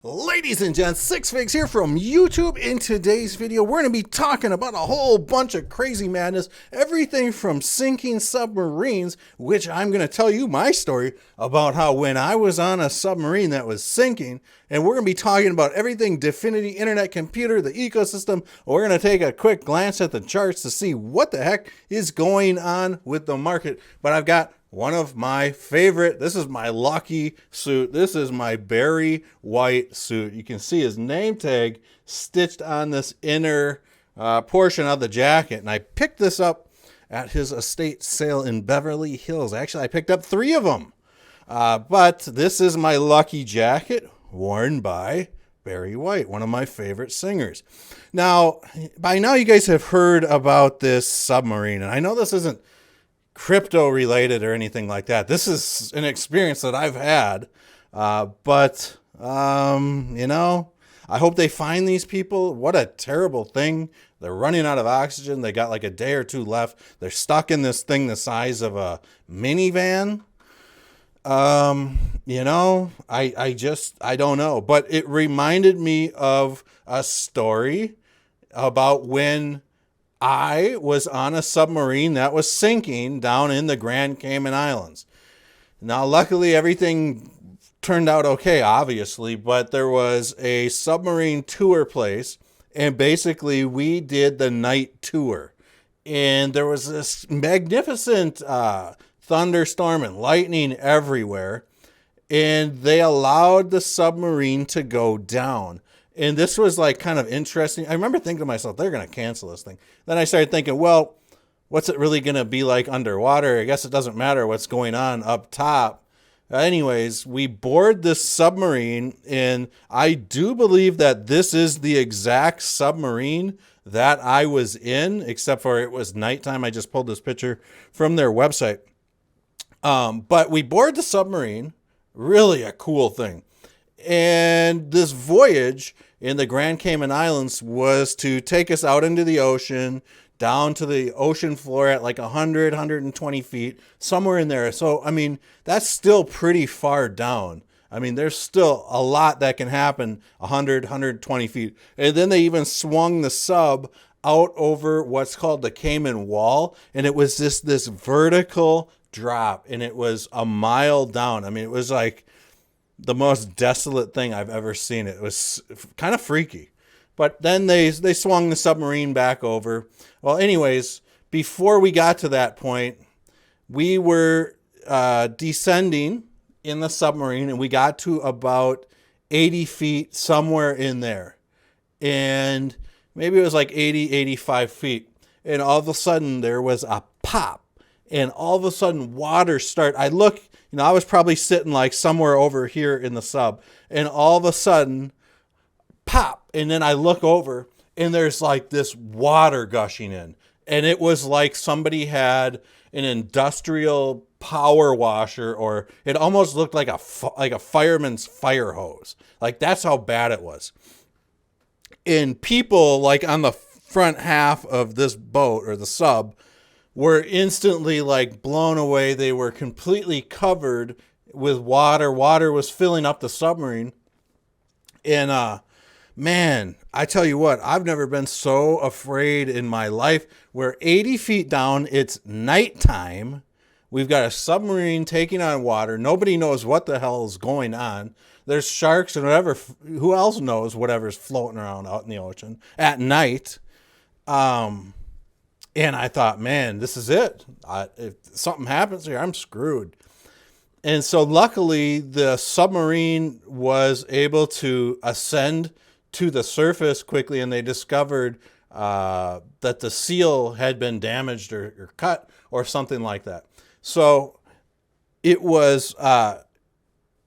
Ladies and gents, Six Figs here from YouTube. In today's video, we're going to be talking about a whole bunch of crazy madness, everything from sinking submarines, which I'm going to tell you my story about how when I was on a submarine that was sinking, and we're going to be talking about everything Infinity Internet Computer, the ecosystem. We're going to take a quick glance at the charts to see what the heck is going on with the market. But I've got one of my favorite, this is my lucky suit. This is my Barry White suit. You can see his name tag stitched on this inner portion of the jacket. And I picked this up at his estate sale in Beverly Hills. Actually, I picked up 3 of them. But this is my lucky jacket worn by Barry White, one of my favorite singers. Now, by now you guys have heard about this submarine. And I know this isn't crypto related or anything like that. This is an experience that I've had, but I hope they find these people. What a terrible thing. They're running out of oxygen. They got like a day or 2 left. They're stuck in this thing the size of a minivan. I don't know, but it reminded me of a story about when I was on a submarine that was sinking down in the Grand Cayman Islands. Now, luckily, everything turned out okay, obviously, but there was a submarine tour place, and basically we did the night tour. And there was this magnificent thunderstorm and lightning everywhere, and they allowed the submarine to go down. And this was like kind of interesting. I remember thinking to myself, they're going to cancel this thing. Then I started thinking, well, what's it really going to be like underwater? I guess it doesn't matter what's going on up top. Anyways, we board this submarine, and I do believe that this is the exact submarine that I was in, except for it was nighttime. I just pulled this picture from their website. But we board the submarine, really a cool thing. And this voyage in the Grand Cayman Islands was to take us out into the ocean, down to the ocean floor at like 100, 120 feet, somewhere in there. So, I mean, that's still pretty far down. I mean, there's still a lot that can happen 100, 120 feet. And then they even swung the sub out over what's called the Cayman Wall. And it was this vertical drop, and it was a mile down. I mean, it was like the most desolate thing I've ever seen. It was kind of freaky. But then they swung the submarine back over. Well, anyways, before we got to that point, we were descending in the submarine, and we got to about 80 feet, somewhere in there. And maybe it was like 80, 85 feet. And all of a sudden, there was a pop. And all of a sudden, water started. I look, I was probably sitting like somewhere over here in the sub. And all of a sudden, pop. And then I look over, and there's like this water gushing in. And it was like somebody had an industrial power washer, or it almost looked like a fireman's fire hose. Like, that's how bad it was. And people like on the front half of this boat or the sub were instantly like blown away. They were completely covered with water. Water was filling up the submarine. And man, I tell you what, I've never been so afraid in my life. We're 80 feet down. It's nighttime. We've got a submarine taking on water. Nobody knows what the hell is going on. There's sharks and whatever. Who else knows whatever's floating around out in the ocean at night? And I thought, man, this is it. If something happens here, I'm screwed. And so luckily, the submarine was able to ascend to the surface quickly, and they discovered that the seal had been damaged or cut or something like that. So it was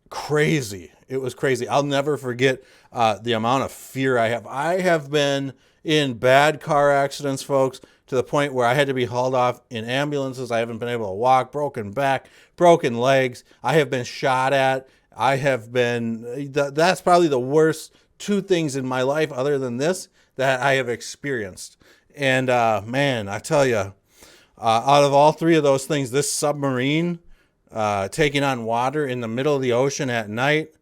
crazy. It was crazy. I'll never forget the amount of fear I have. I have been in bad car accidents, folks, to the point where I had to be hauled off in ambulances. I haven't been able to walk, broken back, broken legs. I have been shot at. That's probably the worst 2 things in my life other than this that I have experienced. And man, I tell you, out of all 3 of those things, this submarine taking on water in the middle of the ocean at night,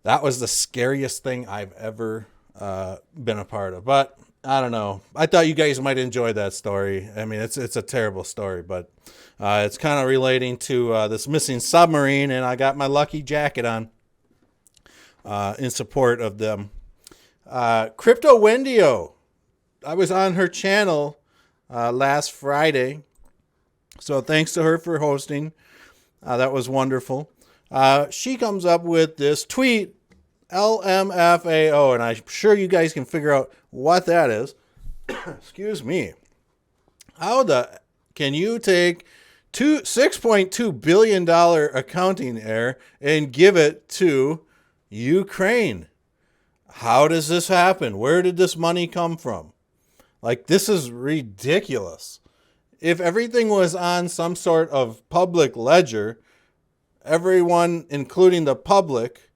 That was the scariest thing I've ever been a part of. But I don't know. I thought you guys might enjoy that story. I mean, it's a terrible story, but it's kind of relating to this missing submarine, and I got my lucky jacket on in support of them. Crypto Wendio. I was on her channel last Friday, so thanks to her for hosting. That was wonderful. She comes up with this tweet, LMFAO, and I'm sure you guys can figure out what that is. Excuse me. How can you take $6.2 billion accounting error and give it to Ukraine? How does this happen? Where did this money come from? Like, this is ridiculous. If everything was on some sort of public ledger, everyone, including the public,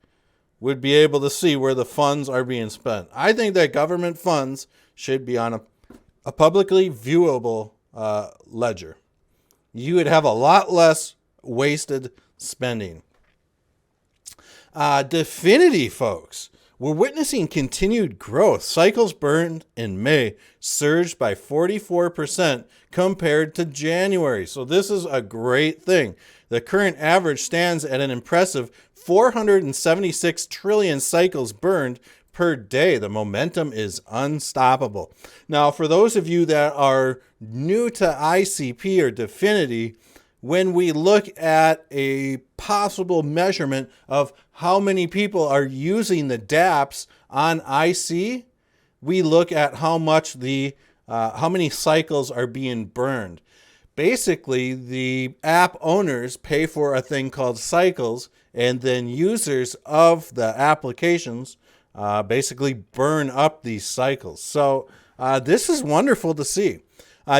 would be able to see where the funds are being spent. I think that government funds should be on a publicly viewable ledger. You would have a lot less wasted spending. Definity, folks. We're witnessing continued growth. Cycles burned in May surged by 44% compared to January. So this is a great thing. The current average stands at an impressive 476 trillion cycles burned per day. The momentum is unstoppable. Now, for those of you that are new to ICP or Definity, when we look at a possible measurement of how many people are using the dApps on IC, we look at how many cycles are being burned. Basically, the app owners pay for a thing called cycles, and then users of the applications basically burn up these cycles. So this is wonderful to see.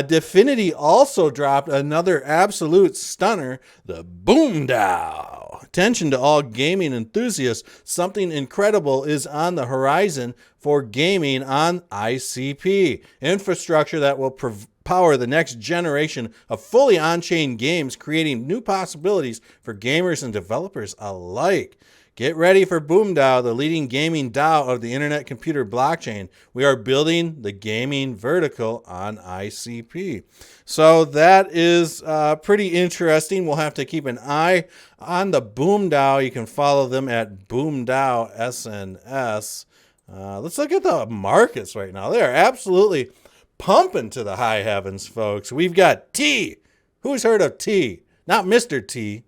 Definity also dropped another absolute stunner, the Boom DAO. Attention to all gaming enthusiasts. Something incredible is on the horizon for gaming on ICP. Infrastructure that will power the next generation of fully on-chain games, creating new possibilities for gamers and developers alike. Get ready for Boom DAO, the leading gaming DAO of the Internet Computer blockchain. We are building the gaming vertical on ICP. So that is pretty interesting. We'll have to keep an eye on the Boom DAO. You can follow them at Boom DAO SNS. Let's look at the markets right now. They are absolutely pumping to the high heavens, folks. We've got T. Who's heard of T? Not Mr. T.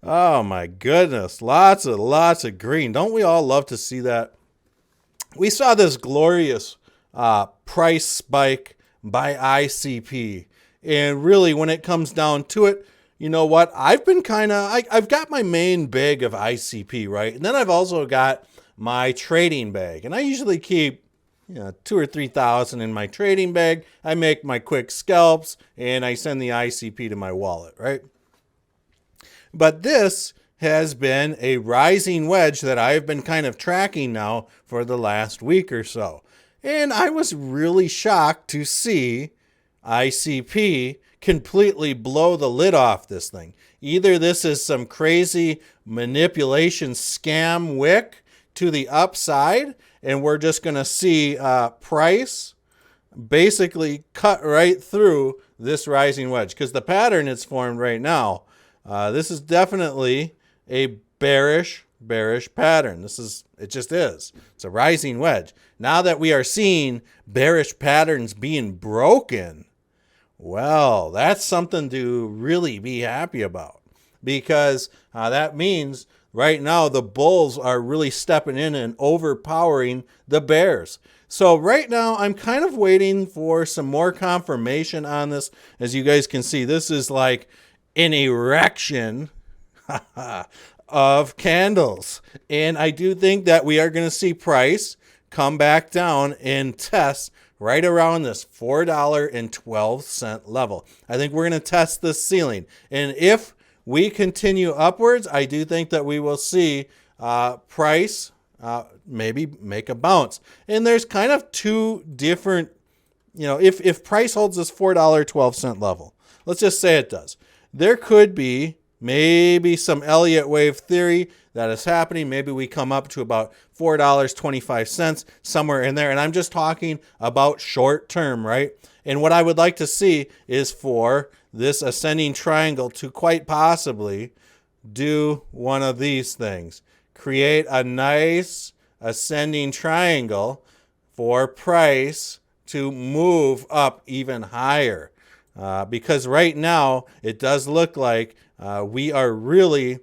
Oh my goodness, lots of green. Don't we all love to see that? We saw this glorious price spike by ICP. And really, when it comes down to it, you know what? I've got my main bag of ICP, right? And then I've also got my trading bag. And I usually keep 2,000 or 3,000 in my trading bag. I make my quick scalps and I send the ICP to my wallet, right? But this has been a rising wedge that I've been kind of tracking now for the last week or so. And I was really shocked to see ICP completely blow the lid off this thing. Either this is some crazy manipulation scam wick to the upside, and we're just going to see price basically cut right through this rising wedge. Because the pattern it's formed right now, this is definitely a bearish pattern. It just is. It's a rising wedge. Now that we are seeing bearish patterns being broken, well, that's something to really be happy about, because that means right now the bulls are really stepping in and overpowering the bears. So right now I'm kind of waiting for some more confirmation on this. As you guys can see, this is like an erection of candles. And I do think that we are going to see price come back down and test right around this $4.12 level. I think we're going to test this ceiling. And if we continue upwards, I do think that we will see price maybe make a bounce. And there's kind of two different, if price holds this $4.12 level, let's just say it does. There could be maybe some Elliott wave theory that is happening. Maybe we come up to about $4.25, somewhere in there. And I'm just talking about short term, right? And what I would like to see is for this ascending triangle to quite possibly do one of these things. Create a nice ascending triangle for price to move up even higher. Because right now it does look like we are really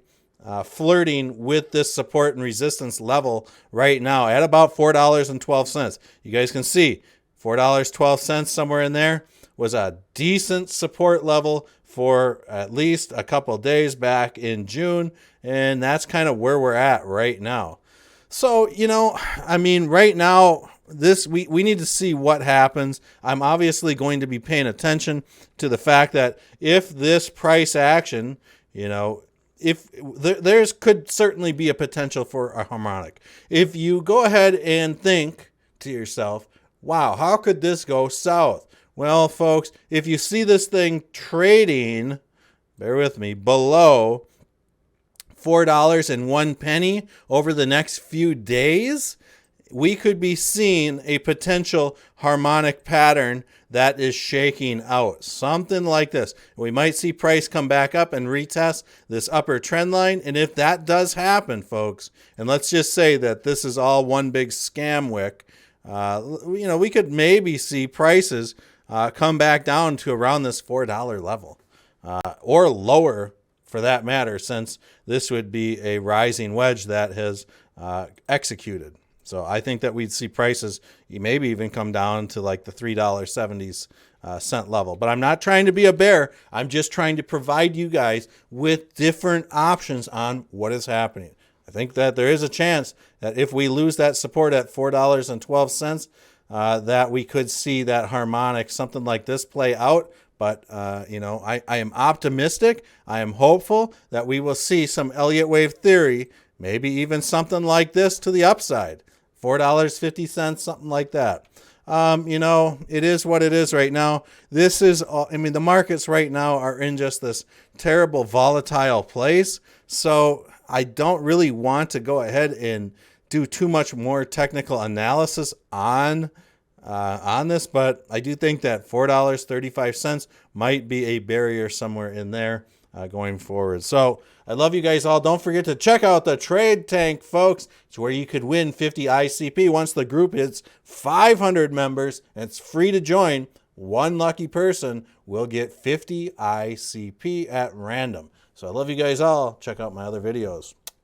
flirting with this support and resistance level right now at about $4.12. You guys can see $4.12 somewhere in there was a decent support level for at least a couple days back in June, and that's kind of where we're at right now. So, I mean, right now, we need to see what happens. I'm obviously going to be paying attention to the fact that if this price action, if there's could certainly be a potential for a harmonic. If you go ahead and think to yourself, wow, how could this go south? Well, folks, if you see this thing trading, bear with me, below $4.01 over the next few days, we could be seeing a potential harmonic pattern that is shaking out. Something like this. We might see price come back up and retest this upper trend line. And if that does happen, folks, and let's just say that this is all one big scam wick, we could maybe see prices come back down to around this $4 level or lower for that matter, since this would be a rising wedge that has executed. So I think that we'd see prices maybe even come down to like the $3.70 level. But I'm not trying to be a bear. I'm just trying to provide you guys with different options on what is happening. I think that there is a chance that if we lose that support at $4.12, that we could see that harmonic, something like this, play out. But, I am optimistic. I am hopeful that we will see some Elliott wave theory, maybe even something like this to the upside. $4.50, something like that. It is what it is right now. The markets right now are in just this terrible volatile place. So I don't really want to go ahead and do too much more technical analysis on this, but I do think that $4.35 might be a barrier somewhere in there going forward. So I love you guys all. Don't forget to check out the Trade Tank, folks. It's where you could win 50 ICP once the group hits 500 members. It's free to join. One lucky person will get 50 ICP at random. So I love you guys all. Check out my other videos.